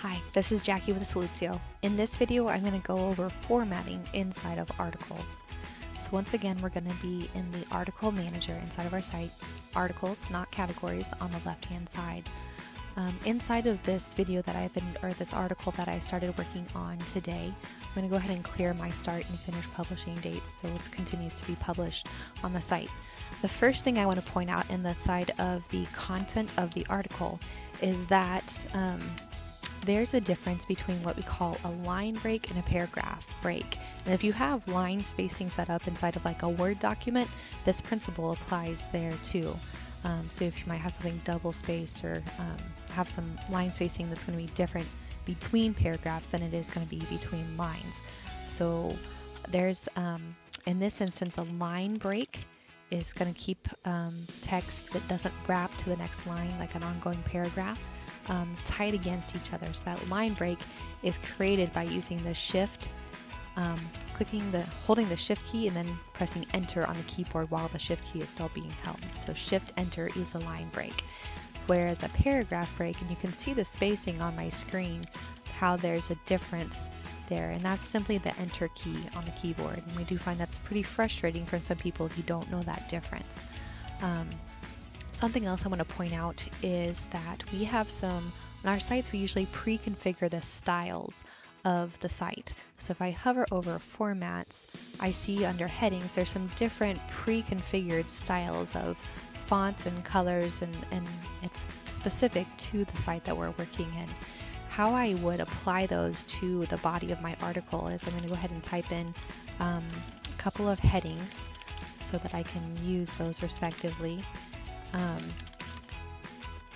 Hi, this is Jackie with Soluzio. In this video, I'm going to go over formatting inside of articles. So once again, we're going to be in the article manager inside of our site, articles, not categories, on the left-hand side. Inside of this video that this article that I started working on today, I'm going to go ahead and clear my start and finish publishing dates so it continues to be published on the site. The first thing I want to point out in the side of the content of the article is that there's a difference between what we call a line break and a paragraph break. And if you have line spacing set up inside of like a Word document, this principle applies there too. So if you might have something double spaced or have some line spacing that's going to be different between paragraphs than it is going to be between lines. So there's, in this instance, a line break is going to keep text that doesn't wrap to the next line like an ongoing paragraph tied against each other. So that line break is created by using the shift, holding the shift key and then pressing enter on the keyboard while the shift key is still being held. So shift enter is a line break. Whereas a paragraph break, and you can see the spacing on my screen, how there's a difference there, and that's simply the enter key on the keyboard. And we do find that's pretty frustrating for some people if you don't know that difference. Something else I want to point out is that we have on our sites, we usually pre-configure the styles of the site. So if I hover over formats, I see under headings, there's some different pre-configured styles of fonts and colors, and it's specific to the site that we're working in. How I would apply those to the body of my article is I'm going to go ahead and type in a couple of headings so that I can use those respectively.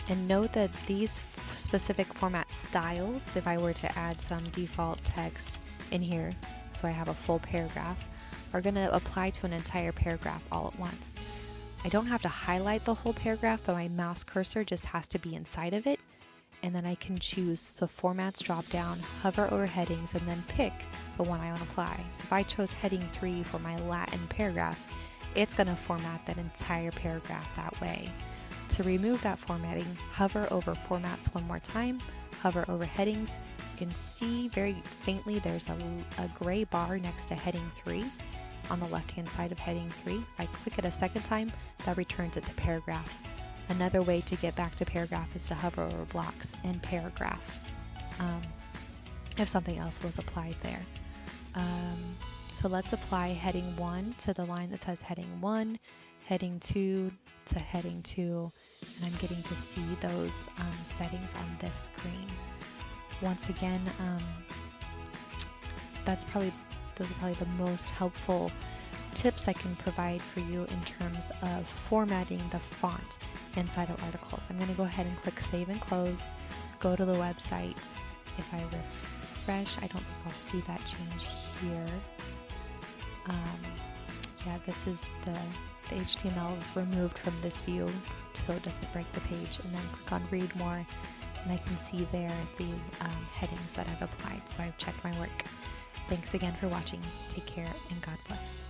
And note that these specific format styles, if I were to add some default text in here, so I have a full paragraph, are going to apply to an entire paragraph all at once. I don't have to highlight the whole paragraph, but my mouse cursor just has to be inside of it, and then I can choose the formats drop down, hover over headings, and then pick the one I want to apply. So if I chose heading 3 for my Latin paragraph, it's going to format that entire paragraph that way. To remove that formatting, hover over formats one more time, hover over headings. You can see very faintly there's a gray bar next to heading 3 on the left hand side of heading 3. If I click it a second time, that returns it to paragraph. Another way to get back to paragraph is to hover over blocks and paragraph if something else was applied there. So let's apply heading 1 to the line that says heading 1, heading 2 to heading 2, and I'm getting to see those settings on this screen. Once again, those are probably the most helpful tips I can provide for you in terms of formatting the font inside of articles. I'm going to go ahead and click Save and Close, go to the website. If I refresh, I don't think I'll see that change here. Yeah, this is the HTML is removed from this view so it doesn't break the page, and then click on Read More, and I can see there the headings that I've applied. So I've checked my work. Thanks again for watching. Take care and God bless.